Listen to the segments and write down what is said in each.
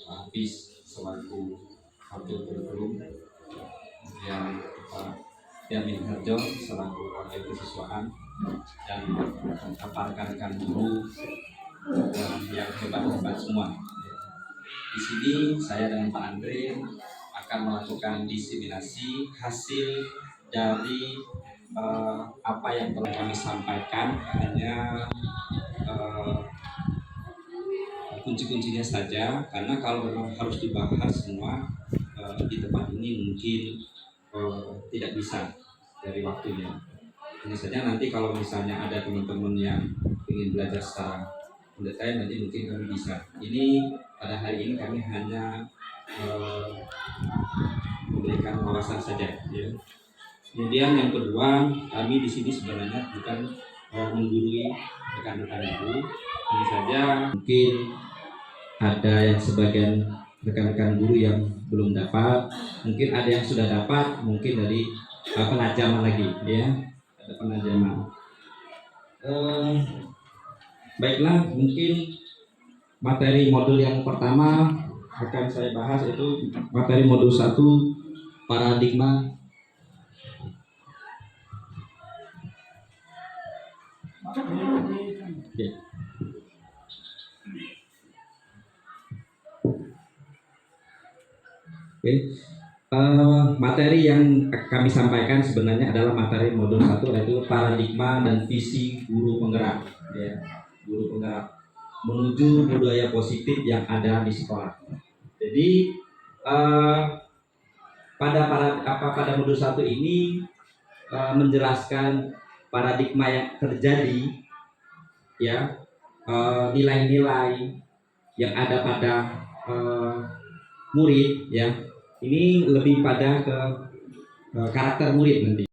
Hafiz selaku Wakil Kurikulum, kemudian Pak Yamin Harjo selaku Wakil Kesiswaan, dan rekan-rekan guru dan yang hebat-hebat semua. Di sini saya dengan Pak Andre akan melakukan diseminasi hasil dari apa yang telah kami sampaikan, hanya kunci-kuncinya saja, karena kalau memang harus dibahas semua di tempat ini mungkin tidak bisa dari waktunya. Hanya saja nanti kalau misalnya ada teman-teman yang ingin belajar secara mendetail, nanti mungkin kami bisa. Ini pada hari ini kami hanya memberikan wawasan saja, ya. Kemudian yang kedua, kami di sini sebenarnya bukan menggurui rekan-rekan guru, hanya saja mungkin ada yang sebagian rekan-rekan guru yang belum dapat, mungkin ada yang sudah dapat, mungkin dari penajaman lagi, ya, ada penajaman. Baiklah, mungkin materi modul yang pertama akan saya bahas itu materi modul 1, paradigma Oke. Oke. Materi yang kami sampaikan sebenarnya adalah materi modul 1, yaitu paradigma dan visi guru penggerak, ya, guru penggerak menuju budaya positif yang ada di sekolah. Jadi pada modul 1 ini menjelaskan paradigma yang terjadi, ya, nilai-nilai yang ada pada murid, ya. Ini lebih pada ke karakter murid nanti.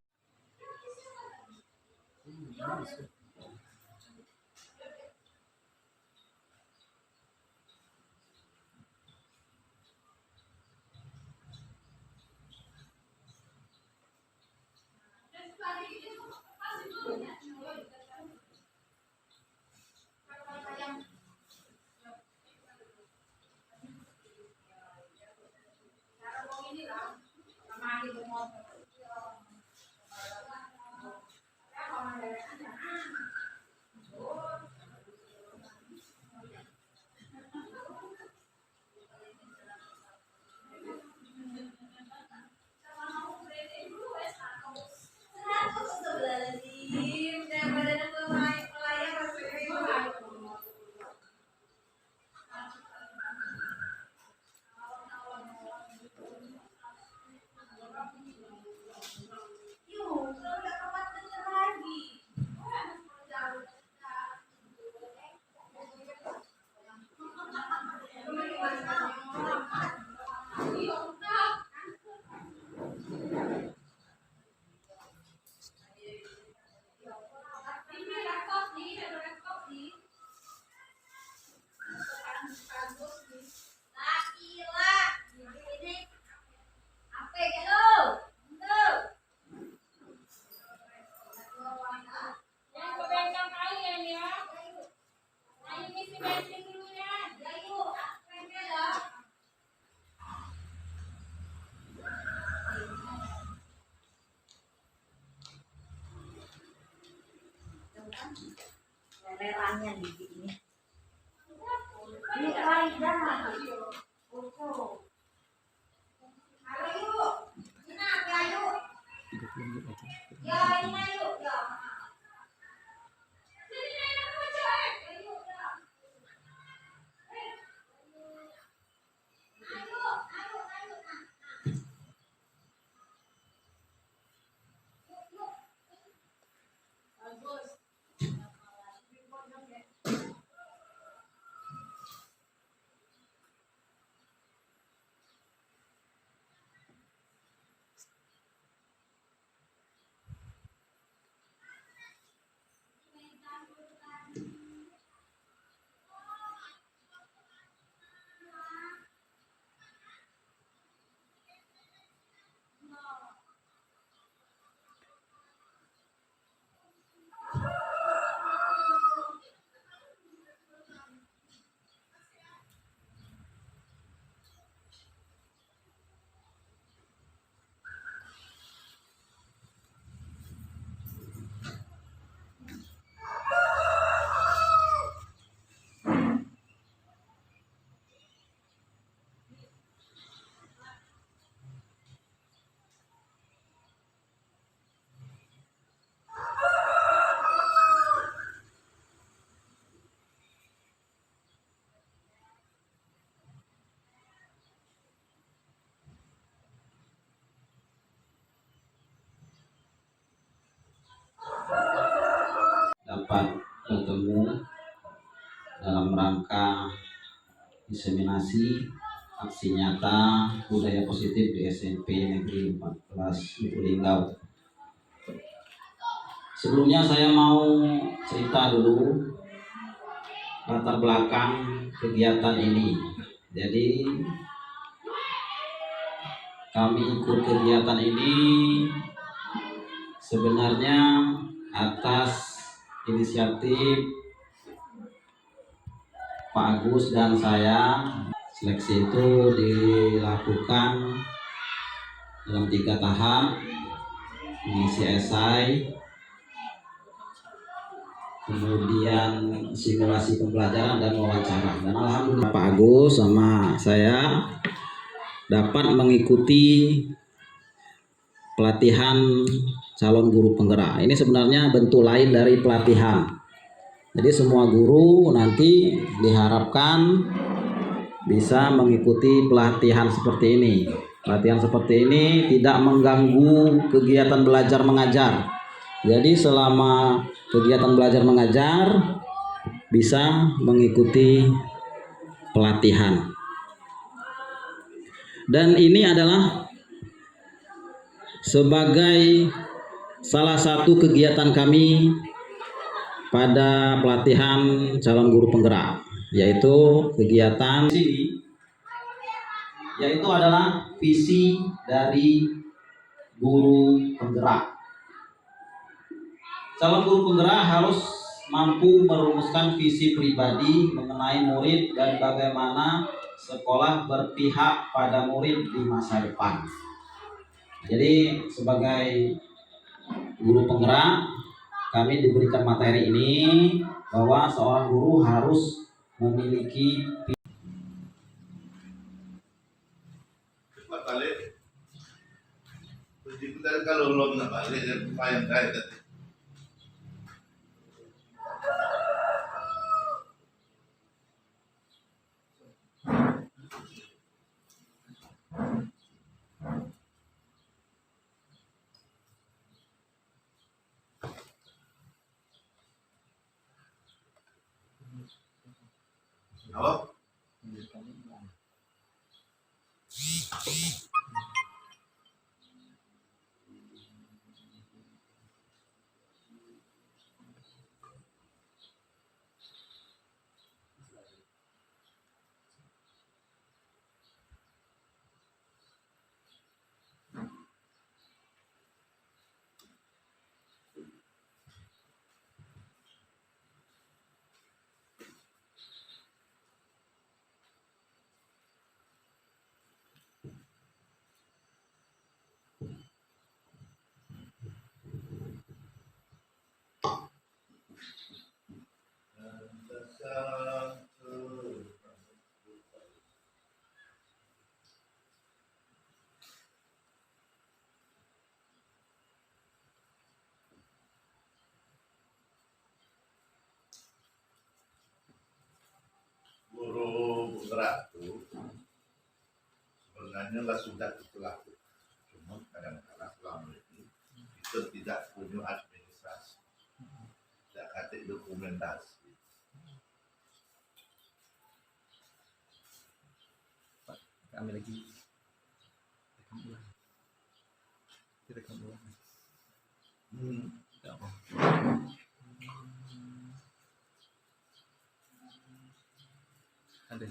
Leleranya di sini. Ini lain dah. Ayo, kenapa ayo? Ya, ini ayo, ya. Dapat bertemu dalam rangka diseminasi aksi nyata budaya positif di SMP Negeri 14 Ibu Linggau. Sebelumnya saya mau cerita dulu latar belakang kegiatan ini. Jadi kami ikut kegiatan ini sebenarnya atas inisiatif Pak Agus dan saya. Seleksi itu dilakukan dalam 3 tahap, mengisi esai, kemudian simulasi pembelajaran dan wawancara. Dan alhamdulillah Pak Agus sama saya dapat mengikuti pelatihan calon guru penggerak. Ini sebenarnya bentuk lain dari pelatihan. Jadi semua guru nanti diharapkan bisa mengikuti pelatihan seperti ini. Pelatihan seperti ini tidak mengganggu kegiatan belajar mengajar. Jadi selama kegiatan belajar mengajar bisa mengikuti pelatihan. Dan ini adalah sebagai salah satu kegiatan kami pada pelatihan calon guru penggerak, yaitu kegiatan ini, yaitu adalah visi dari guru penggerak. Calon guru penggerak harus mampu merumuskan visi pribadi mengenai murid dan bagaimana sekolah berpihak pada murid di masa depan. Jadi sebagai guru penggerak, kami diberikan materi ini bahwa seorang guru harus memiliki balik. Begitu kalau belum nak balik, lumayan dah. Apa? Guru penggerak itu sebenarnya lah sudah berlaku, cuma kadang-kadang selama ini kita tidak punya administrasi, tidak kata dokumentasi. Kami lagi rekam ulang. Direkam ulang. Tidak apa. Ada.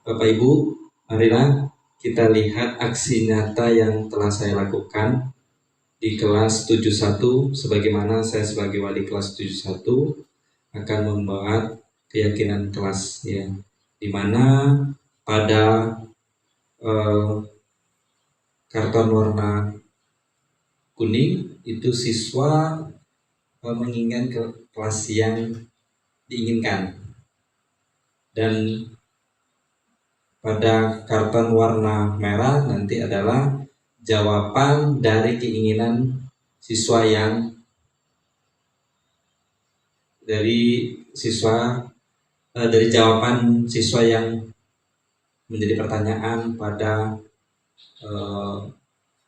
Bapak Ibu, marilah kita lihat aksi nyata yang telah saya lakukan di kelas 71, sebagaimana saya sebagai wali kelas 71 akan membuat keyakinan kelas, ya, di mana pada karton warna kuning itu siswa menginginkan ke kelas yang diinginkan, dan pada karton warna merah nanti adalah jawaban dari keinginan siswa yang dari jawaban siswa yang menjadi pertanyaan pada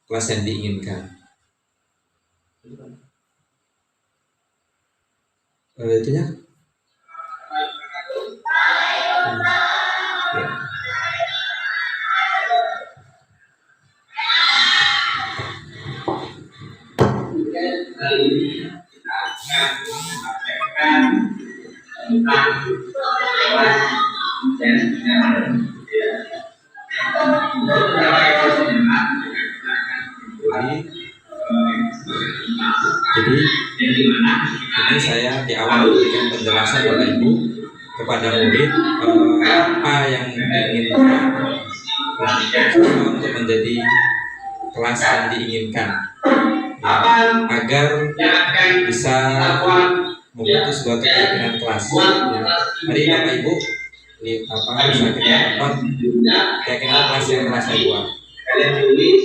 kelas yang diinginkan. Itunya. Ya. Kali ini kita akan mempraktekkan tentang kelas dan jadi ini saya di awal memberikan penjelasan Bapak Ibu kepada murid apa yang diinginkan untuk menjadi kelas yang diinginkan, ya, agar bisa membentuk sebuah keyakinan kelas. Ya. Mari Bapak Ibu bisa kita dapat keyakinan kelas yang telah saya buat. Kalian tulis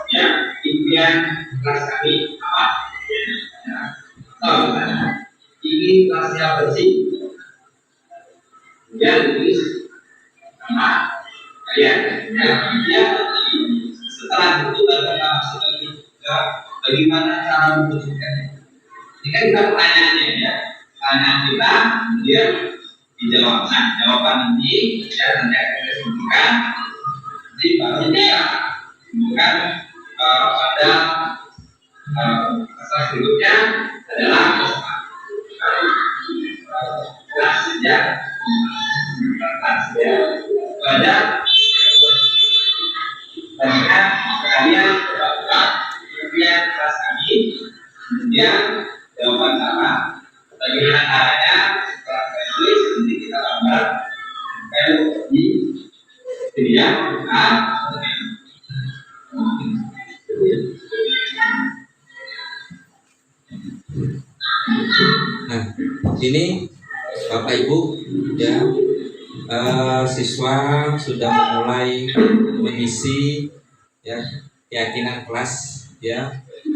ya, impian kelas kami apa? Ingin kelasnya bersih. Kemudian tulis nama kalian. Ya, setelah itu baru kita masuk ke bagaimana cara mewujudkannya. Ini kan kita pertanyaannya, ya. Pertanyaan kita, kemudian dijawab. Nah, jawaban ini ya nanti akan kita sebutkan. Nanti baru kita bukan pada kelas berikutnya adalah kelas sejarah. Pada kalian coba kemudian kelas kami, kemudian jawaban sama. Bagaimana caranya? Setelah saya tulis nanti kita gambar di media. Nah, ini Bapak Ibu, ya, siswa sudah mulai mengisi, ya, keyakinan kelas, ya,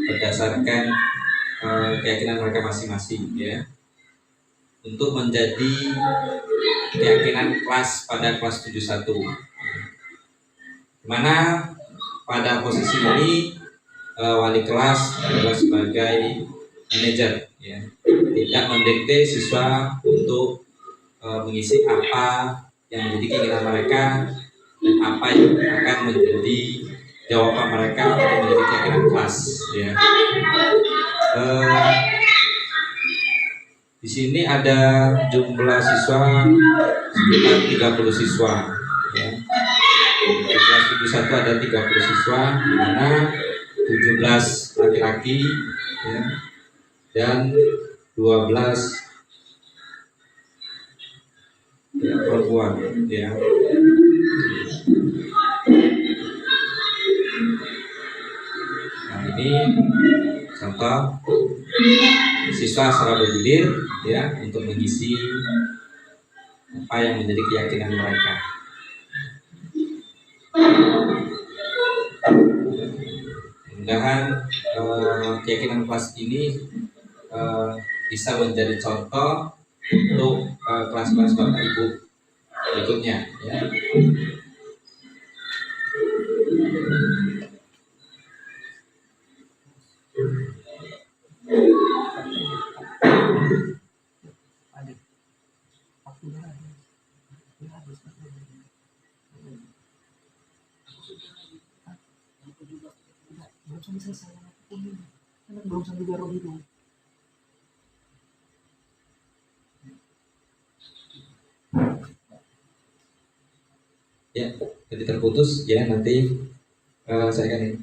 berdasarkan keyakinan mereka masing-masing, ya, untuk menjadi keyakinan kelas pada kelas 71. Mana pada posisi ini wali kelas adalah sebagai manajer, ya, tidak mendikte siswa untuk mengisi apa yang menjadi keinginan mereka dan apa yang akan menjadi jawaban mereka untuk menjadi keyakinan kelas, ya. Di sini ada jumlah siswa sekitar 30 siswa, ya. Di kelas 71 ada 30 siswa, di mana 17 laki-laki, ya, dan 12 ya, perempuan, ya. Nah, ini contoh siswa secara bergilir, ya, untuk mengisi apa yang menjadi keyakinan mereka. Mudah-mudahan keyakinan kelas ini bisa menjadi contoh untuk kelas-kelas Bapak Ibu berikutnya, ya. Belum selesai belum sampai garong itu. Ya, jadi terputus ya, nanti saya akan ini.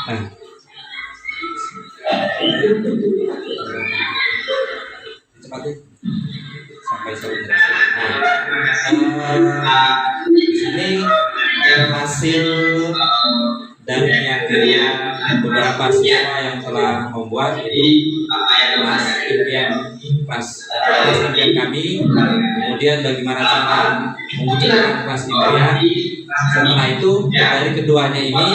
Nah, cepat deh sampai saya menjelaskan. Di sini hasil dari keyakinan beberapa siswa yang telah membuat itu kelas impian kami. Kemudian bagaimana cara mewujudkan kelas impian. Setelah itu dari keduanya ini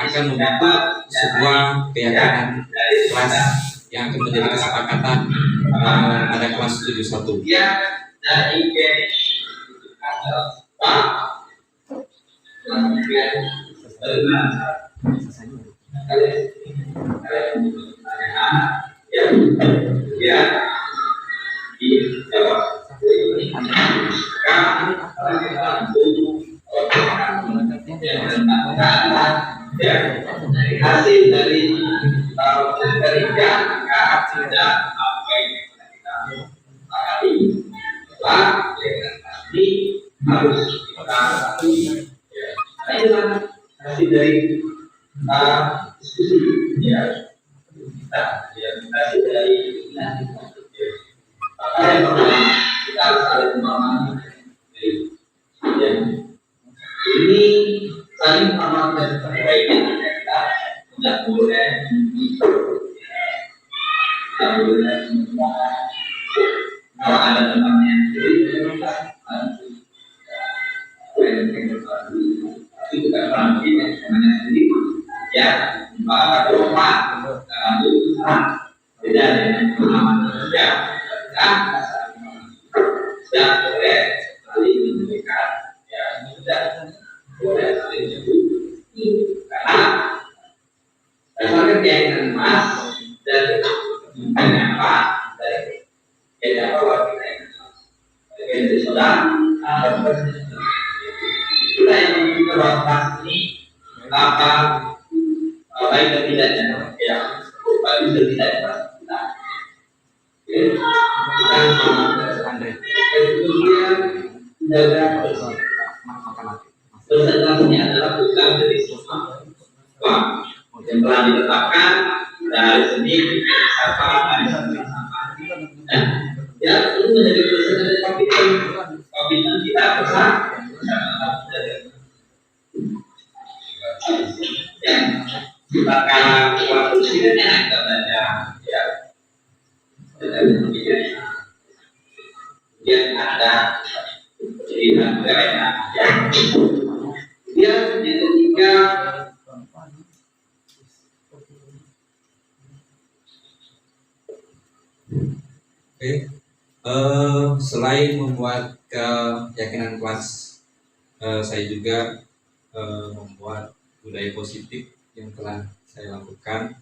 akan membentuk sebuah keyakinan kelas yang akan menjadi kesepakatan pada kelas 71. Hasil dari pekerjaan tidak apa yang kita sepakati. Ini harus kita hasil dari diskusi ya. Hasil dari maka yang pertama kita harus saling memahami ini saling memahami dan perbaikan kita tidak boleh kalau ada tempatnya tapi bukan berarti semuanya sendiri ya maka rumah itu beda dengan pengalaman kerja tidak boleh saling memberikan ya tidak boleh saling menyebut karena dasarnya keyakinan emas dan apa dari beda apa kita yang dari saudara kita yang memiliki bahwa ini apa baik dan tidaknya ya baik dan tidaknya kemudian jaga presentasinya adalah tugas dari semua yang telah ditetapkan dari seni apa ya itu menjadi presentasi komitmen kita bersama ya maka waktu sidangnya kita baca ya kemudian ada cerita lainnya ya kemudian yang ketiga selain membuat keyakinan kelas, saya juga membuat budaya positif yang telah saya lakukan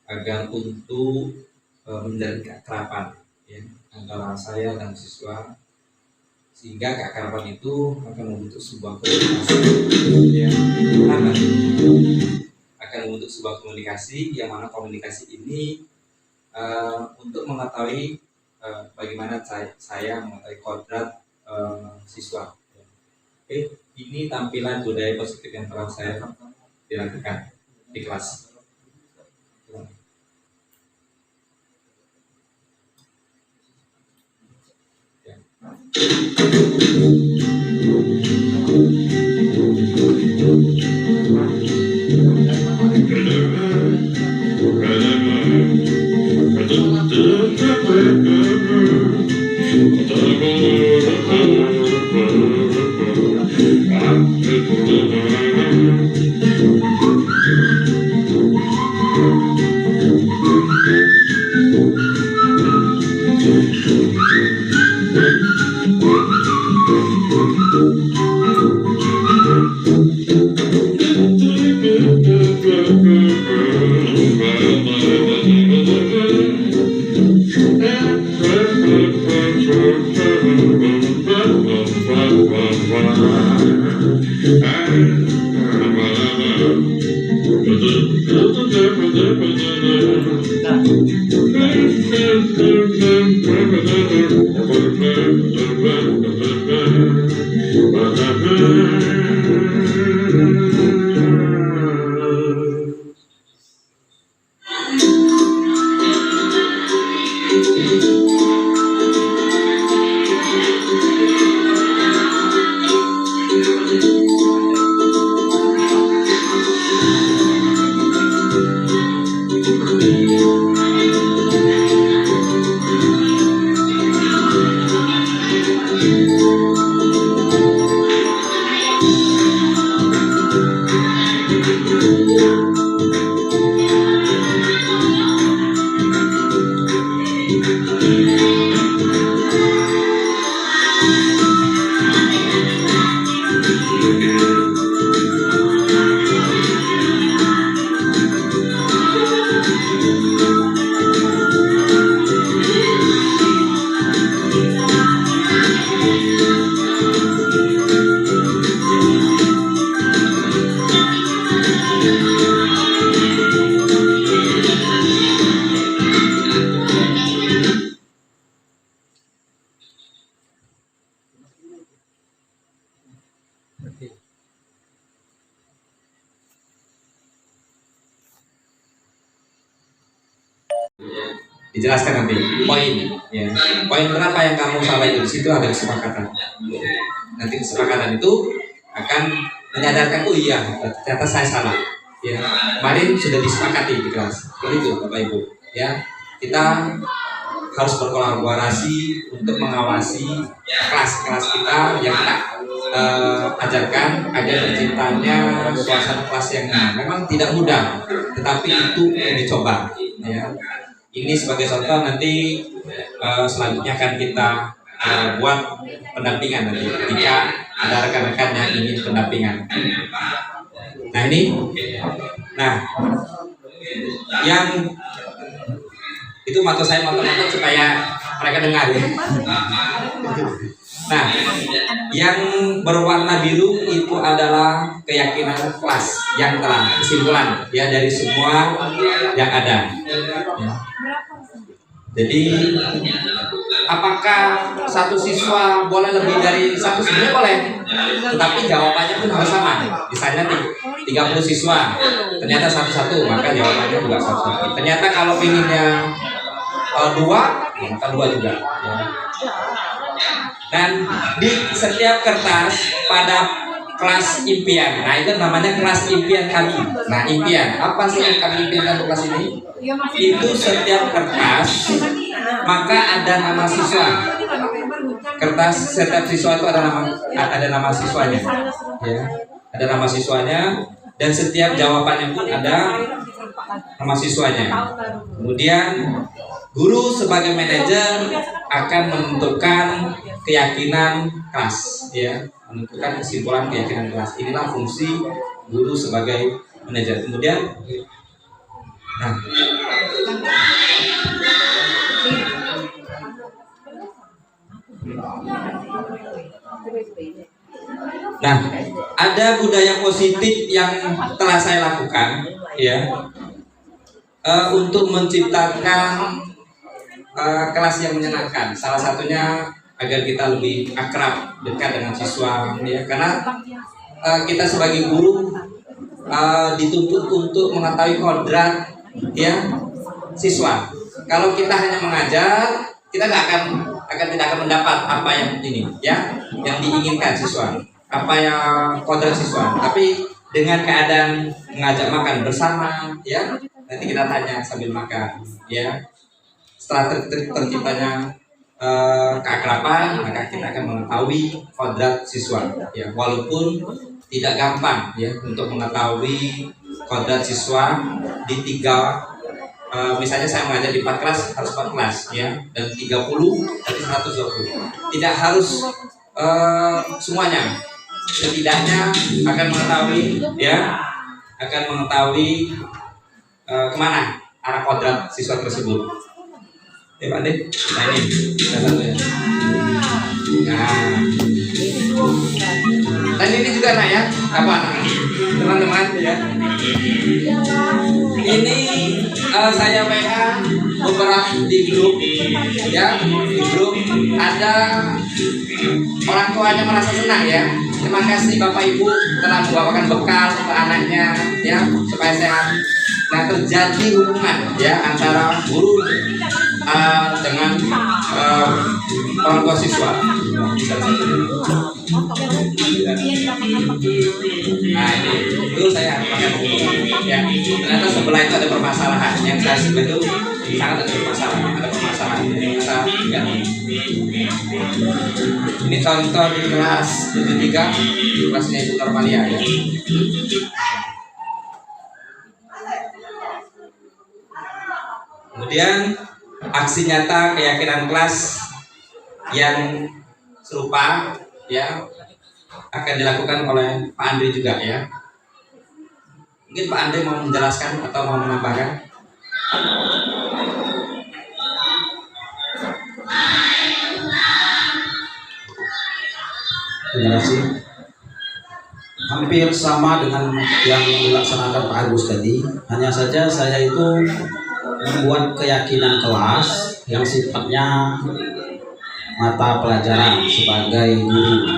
agar untuk menjalin keakraban ya, antara saya dan siswa, sehingga keakraban itu akan membentuk sebuah komunikasi ya, akan membentuk sebuah komunikasi yang mana komunikasi ini untuk mengetahui bagaimana saya mengetahui kodrat siswa. Oke, ini tampilan budaya positif yang telah saya dilakukan di kelas. Ya. Dijelaskan nanti poin ya. Poin berapa yang kamu salah itu, di situ ada kesepakatan. Nanti kesepakatan itu akan menyadarkan, oh iya ternyata saya salah ya, kemarin sudah disepakati di kelas. Itu Bapak Ibu ya, kita harus berkolaborasi untuk mengawasi kelas-kelas kita yang kita ajarkan agar terciptanya suasana kelas yang memang tidak mudah, tetapi itu dicoba ya. Ini sebagai contoh, nanti selanjutnya akan kita buat pendampingan nanti jika ada rekan-rekan yang ingin pendampingan. Nah ini, yang itu moto saya moto-moto supaya mereka dengar ya. Nah, yang berwarna biru itu adalah keyakinan kelas yang telah kesimpulan ya dari semua yang ada. Ya. Jadi apakah satu siswa boleh lebih dari satu? Sebenarnya boleh, tetapi jawabannya pun harus sama. Misalnya 30 siswa, ternyata satu-satu, maka jawabannya juga satu-satu. Ternyata kalau pinginnya 2, maka 2 juga. Ya. Dan di setiap kertas pada kelas impian, nah itu namanya kelas impian kami. Nah impian, apa sih yang kami impiankan untuk kelas ini? Itu setiap kertas maka ada nama siswa. Kertas setiap siswa itu ada nama siswanya, ya, ada nama siswanya, dan setiap jawabannya pun ada nama siswanya. Kemudian guru sebagai manajer akan menentukan keyakinan kelas, ya, menentukan kesimpulan keyakinan kelas. Inilah fungsi guru sebagai manajer. Kemudian, ada budaya positif yang telah saya lakukan, ya, untuk menciptakan kelas yang menyenangkan. Salah satunya agar kita lebih akrab, dekat dengan siswa, ya, karena kita sebagai guru dituntut untuk mengetahui kodrat, ya, siswa. Kalau kita hanya mengajar, kita tidak akan mendapat apa yang ini, ya, yang diinginkan siswa, apa yang kodrat siswa. Tapi dengan keadaan mengajak makan bersama, ya, nanti kita tanya sambil makan, ya. Setelah terciptanya keakraban, maka kita akan mengetahui kodrat siswa, ya, walaupun tidak gampang, ya, untuk mengetahui kodrat siswa di 3, misalnya saya mengajar di 4 kelas, harus 4 kelas, ya, dan 30 dari 120. Tidak harus semuanya, setidaknya akan mengetahui, ya, kemana arah kodrat siswa tersebut. Ya Pak Dik, nah ini salah satunya. Dan ini juga nak, ya, apa teman-teman, ya. Ini saya WA beberapa di grup, ya, di grup ada orang tuanya merasa senang, ya, Terima kasih Bapak Ibu telah membawakan bekal ke anaknya ya supaya sehat. Nah, terjadi hubungan ya antara guru dengan orang tua siswa. Nah, itu saya pakai buku. Ya, ternyata sebelah itu ada permasalahan yang saya sebelah itu sangat ada permasalahan. Ya. Ini contoh di kelas 73, kelasnya Ibu Normalia ya. Kemudian aksi nyata keyakinan kelas yang serupa ya akan dilakukan oleh Pak Andri juga ya. Mungkin Pak Andri mau menjelaskan atau mau menambahkan? Terima kasih. Hampir sama dengan yang dilaksanakan Pak Agus tadi, hanya saja saya itu membuat keyakinan kelas yang sifatnya mata pelajaran sebagai guru.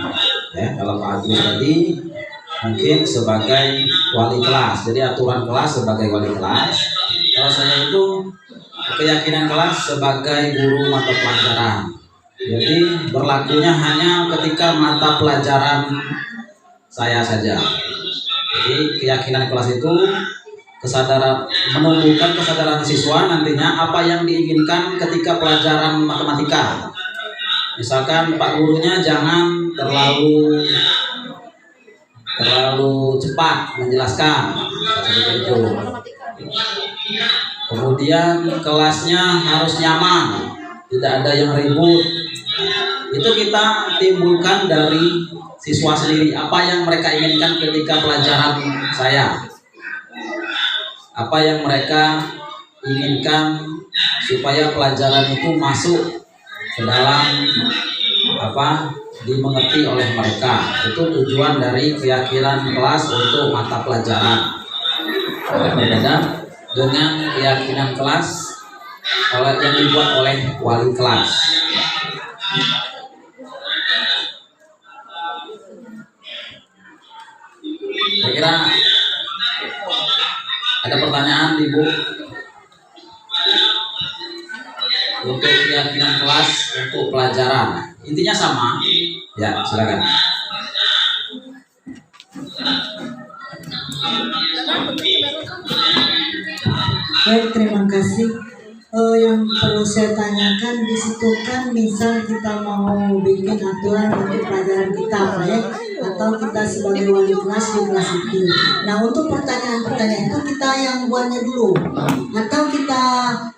Ya, kalau Pak Agus tadi mungkin sebagai wali kelas, jadi aturan kelas sebagai wali kelas. Kalau saya itu keyakinan kelas sebagai guru mata pelajaran. Jadi berlakunya hanya ketika mata pelajaran saya saja. Jadi keyakinan kelas itu kesadaran, menumbuhkan kesadaran siswa nantinya apa yang diinginkan ketika pelajaran matematika. Misalkan Pak gurunya jangan terlalu cepat menjelaskan seperti itu. Kemudian kelasnya harus nyaman, tidak ada yang ribut. Itu kita timbulkan dari siswa sendiri, apa yang mereka inginkan ketika pelajaran saya, apa yang mereka inginkan supaya pelajaran itu masuk ke dalam dimengerti oleh mereka. Itu tujuan dari keyakinan kelas untuk mata pelajaran. Berbeda dengan keyakinan kelas yang dibuat oleh wali kelas. Saya kira ada pertanyaan Ibu untuk keyakinan kelas untuk pelajaran. Intinya sama. Ya, silakan. Baik, terima kasih. Yang perlu saya tanyakan di situ kan, misal kita mau bikin aturan untuk pelajaran kita, ya, atau kita sebagai wali kelas di kelas itu. Nah, untuk pertanyaan-pertanyaan itu kita yang buatnya dulu, atau kita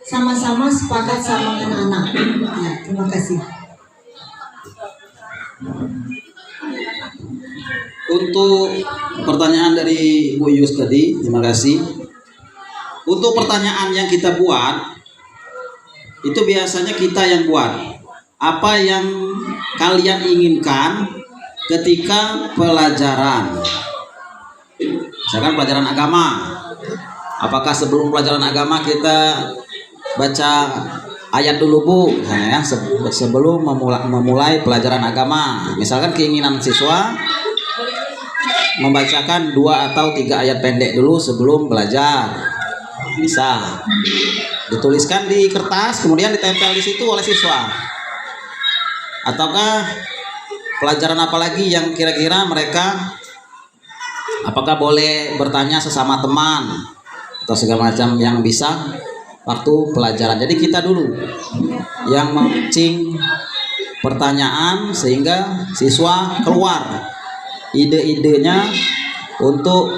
sama-sama sepakat sama anak-anak. Ya, terima kasih. Untuk pertanyaan dari Bu Yus tadi, terima kasih. Untuk pertanyaan yang kita buat, itu biasanya kita yang buat. Apa yang kalian inginkan ketika pelajaran? Misalkan pelajaran agama. Apakah sebelum pelajaran agama kita baca ayat dulu Bu? Nah, ya, sebelum memulai pelajaran agama. Misalkan keinginan siswa membacakan 2 atau 3 ayat pendek dulu sebelum belajar. Bisa dituliskan di kertas kemudian ditempel di situ oleh siswa. Ataukah pelajaran apa lagi yang kira-kira mereka, apakah boleh bertanya sesama teman atau segala macam yang bisa waktu pelajaran. Jadi kita dulu yang memancing pertanyaan sehingga siswa keluar ide-idenya untuk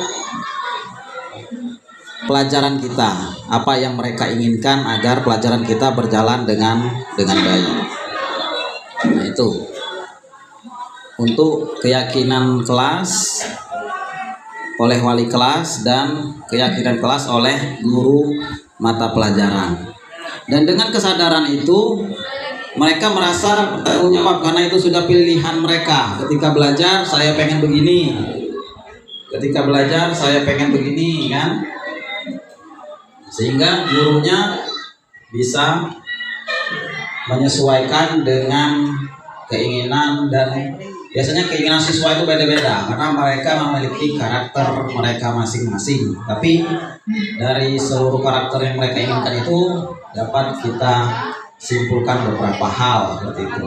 pelajaran kita, apa yang mereka inginkan agar pelajaran kita berjalan dengan baik. Nah, itu untuk keyakinan kelas oleh wali kelas dan keyakinan kelas oleh guru mata pelajaran. Dan dengan kesadaran itu mereka merasa bertanggung jawab karena itu sudah pilihan mereka. Ketika belajar saya pengen begini, ketika belajar saya pengen begini, kan? Sehingga gurunya bisa menyesuaikan dengan keinginan dan biasanya keinginan siswa itu beda-beda karena mereka memiliki karakter mereka masing-masing. Tapi dari seluruh karakter yang mereka inginkan itu dapat kita simpulkan beberapa hal seperti itu.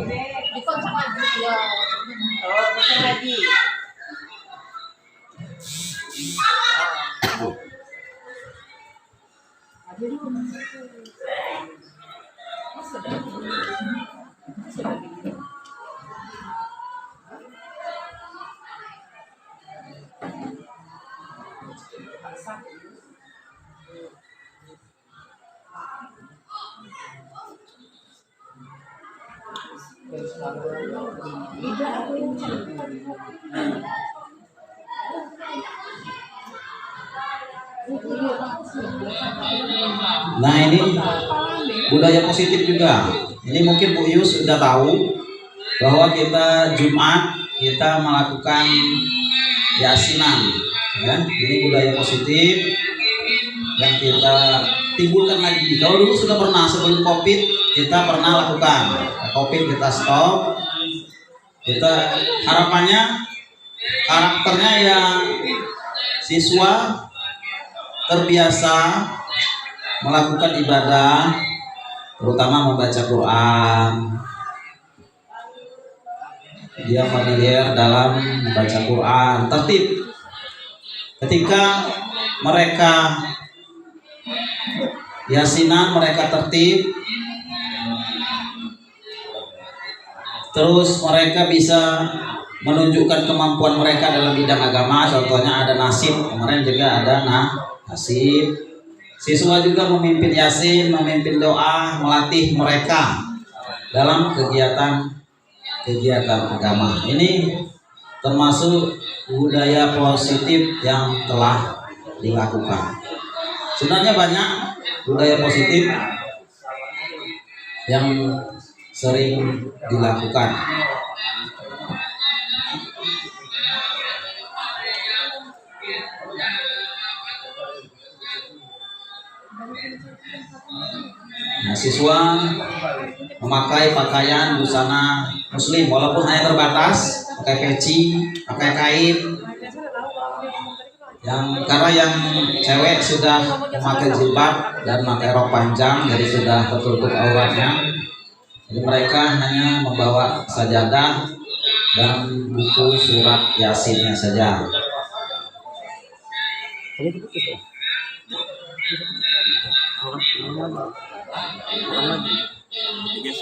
Nah, ini budaya positif juga. Ini mungkin Bu Yus sudah tahu bahwa kita Jumat kita melakukan yasinan, ya. Ini budaya positif yang kita timbulkan lagi. Kalau dulu sudah pernah sebelum COVID kita pernah lakukan. COVID kita stop. Kita harapannya karakternya yang siswa terbiasa melakukan ibadah, terutama membaca Quran. Dia familiar dalam membaca Quran, tertib. Ketika mereka yasinan, mereka tertib, terus mereka bisa menunjukkan kemampuan mereka dalam bidang agama. Contohnya ada nasib, kemarin juga ada nasib. Siswa juga memimpin yasin, memimpin doa, melatih mereka dalam kegiatan agama. Ini termasuk budaya positif yang telah dilakukan. Sebenarnya banyak budaya positif yang sering dilakukan. Nah, siswa memakai pakaian busana muslim walaupun hanya terbatas, pakai peci, pakai kain. Karena yang cewek sudah memakai jilbab dan memakai rok panjang, jadi sudah tertutup auratnya. Jadi mereka hanya membawa sajadah dan buku surat yasinnya saja.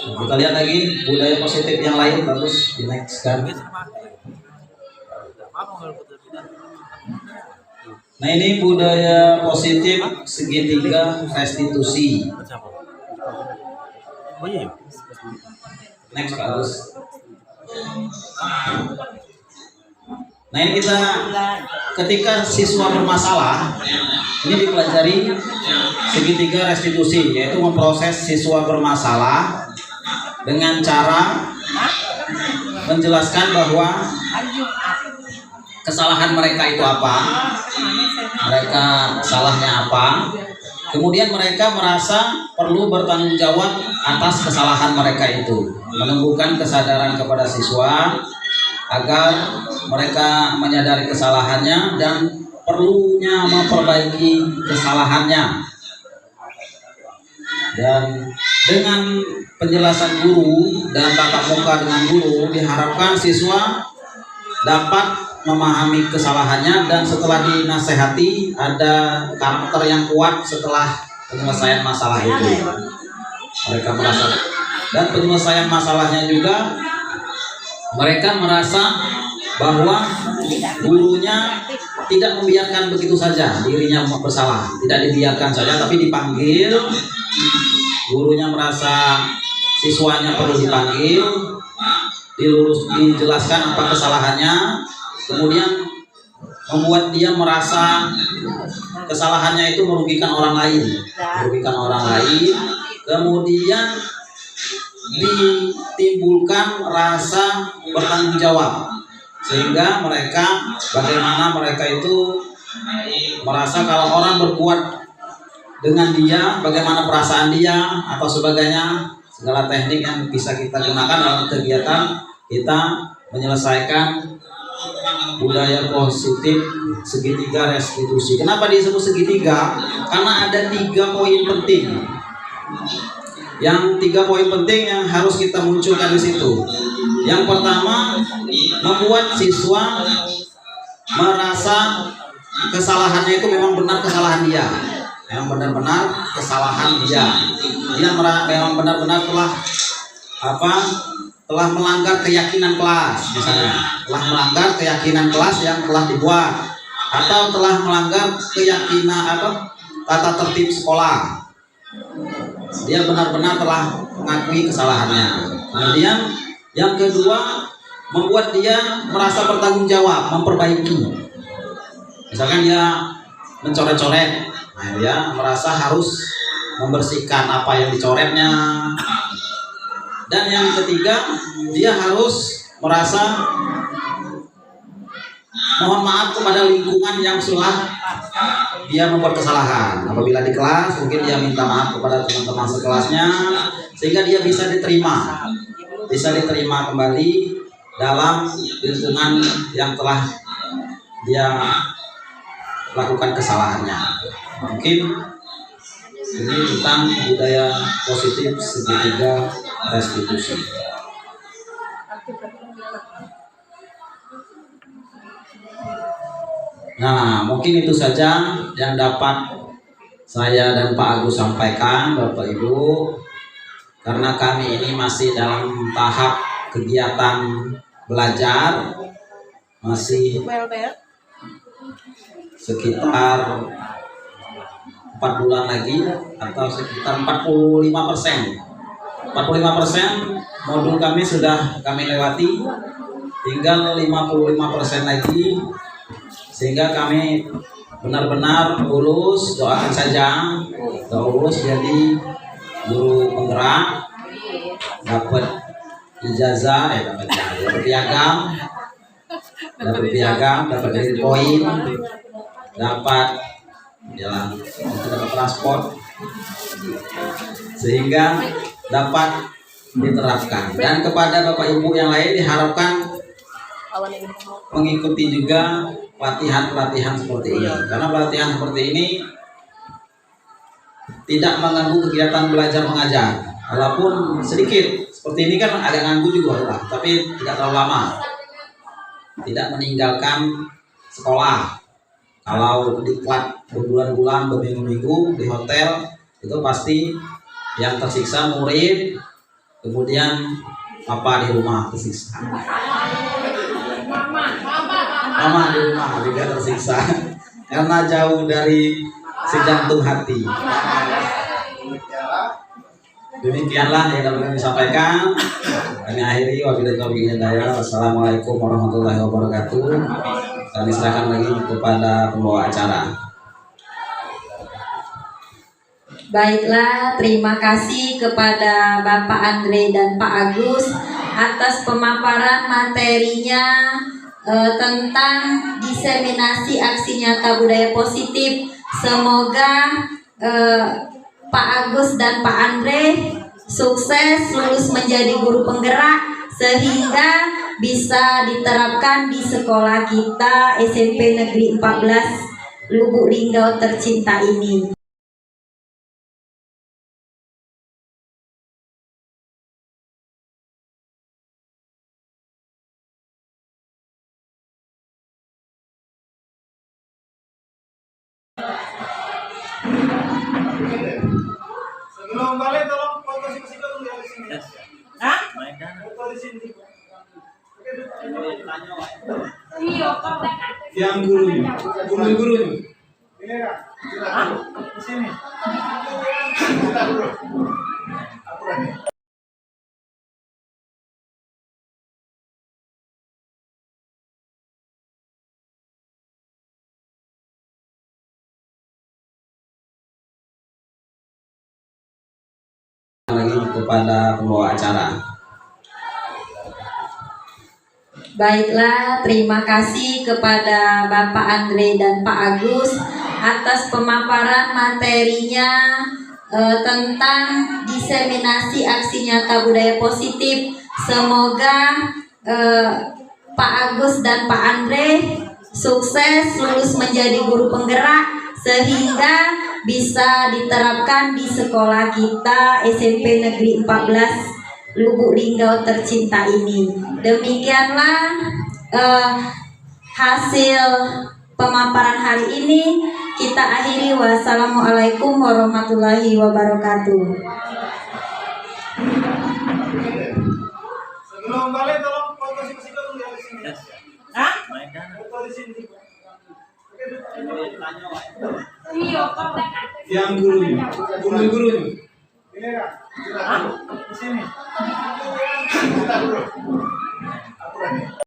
Kita lihat lagi budaya positif yang lain, bagus di next kan. Nah, ini budaya positif segitiga restitusi. Next Pak Agus. Nah, ini kita ketika siswa bermasalah, ini dipelajari segitiga restitusi, yaitu memproses siswa bermasalah dengan cara menjelaskan bahwa kesalahan mereka itu apa, mereka salahnya apa, kemudian mereka merasa perlu bertanggung jawab atas kesalahan mereka itu, menumbuhkan kesadaran kepada siswa agar mereka menyadari kesalahannya dan perlunya memperbaiki kesalahannya. Dan dengan penjelasan guru dan tatap muka dengan guru, diharapkan siswa dapat memahami kesalahannya dan setelah dinasehati ada karakter yang kuat setelah penyelesaian masalah itu. Mereka merasa, dan penyelesaian masalahnya juga mereka merasa bahwa gurunya tidak membiarkan begitu saja dirinya bersalah, tidak dibiarkan saja tapi dipanggil. Gurunya merasa siswanya perlu dipanggil, dijelaskan apa kesalahannya, kemudian membuat dia merasa kesalahannya itu merugikan orang lain, kemudian ditimbulkan rasa bertanggung jawab sehingga bagaimana mereka itu merasa kalau orang berbuat dengan dia, bagaimana perasaan dia atau sebagainya, segala teknik yang bisa kita gunakan dalam kegiatan kita menyelesaikan budaya positif segitiga restitusi. Kenapa disebut segitiga? Karena ada 3 poin penting. Yang 3 poin penting yang harus kita munculkan di situ. Yang pertama, membuat siswa merasa kesalahannya itu memang benar kesalahan dia, yang benar-benar kesalahan dia. Dia memang benar-benar telah melanggar keyakinan kelas, misalnya telah melanggar keyakinan kelas yang telah dibuat, atau telah melanggar keyakinan tata tertib sekolah. Dia benar-benar telah mengakui kesalahannya. Kemudian yang kedua, membuat dia merasa bertanggung jawab, memperbaiki. Misalkan dia mencoret-coret, nah dia merasa harus membersihkan apa yang dicoretnya. Dan yang ketiga, dia harus merasa mohon maaf kepada lingkungan yang sudah dia membuat kesalahan. Apabila di kelas, mungkin dia minta maaf kepada teman-teman sekelasnya, sehingga dia bisa diterima kembali dalam lingkungan yang telah dia lakukan kesalahannya. Mungkin ini tentang budaya positif segitiga restitusi. Nah, mungkin itu saja yang dapat saya dan Pak Agus sampaikan, Bapak Ibu. Karena kami ini masih dalam tahap kegiatan belajar, masih sekitar 4 bulan lagi, atau sekitar 45%. 45% modul kami sudah kami lewati, tinggal 55% lagi, sehingga kami benar-benar lulus. Doakan saja lulus jadi guru penggerak, dapat ijazah, dapat piagam, dapat dari poin, dapat transport, sehingga dapat diterapkan. Dan kepada Bapak Ibu yang lain diharapkan mengikuti juga pelatihan-pelatihan seperti ini, karena pelatihan seperti ini tidak mengganggu kegiatan belajar mengajar, walaupun sedikit seperti ini kan agak ganggu juga lah, tapi tidak terlalu lama, tidak meninggalkan sekolah. Kalau diklat berbulan-bulan, berminggu-minggu di hotel, itu pasti yang tersiksa murid, kemudian papa di rumah tersiksa, mama di rumah juga tersiksa karena jauh dari si jantung hati. Demikianlah yang dapat kami sampaikan. Kami akhiri, wabillahi taufiq hidayah. Wassalamualaikum warahmatullahi wabarakatuh. Kami serahkan lagi kepada pembawa acara. Baiklah, terima kasih kepada Bapak Andre dan Pak Agus atas pemaparan materinya tentang diseminasi aksi nyata budaya positif. Semoga Pak Agus dan Pak Andre sukses lulus menjadi guru penggerak sehingga bisa diterapkan di sekolah kita SMP Negeri 14 Lubuk Linggau tercinta ini. Sebelum balik tolong foto si dulu di sini. Hah? Foto di sini. Yang gurunya. Ini kan? Hah? Di sini. Lagi kepada pembawa acara. Baiklah, terima kasih kepada Bapak Andre dan Pak Agus atas pemaparan materinya tentang diseminasi aksi nyata budaya positif. Semoga Pak Agus dan Pak Andre sukses lulus menjadi guru penggerak sehingga bisa diterapkan di sekolah kita SMP Negeri 14 Lubuk Linggau tercinta ini. Demikianlah hasil pemaparan hari ini. Kita akhiri. Wassalamualaikum warahmatullahi wabarakatuh. Sebelum balik tolong foto si Masiko dulu di sini. Hah? Foto di sini. Yang gurunya. Guru-gurunya. Ini kan? Hah? Di sini.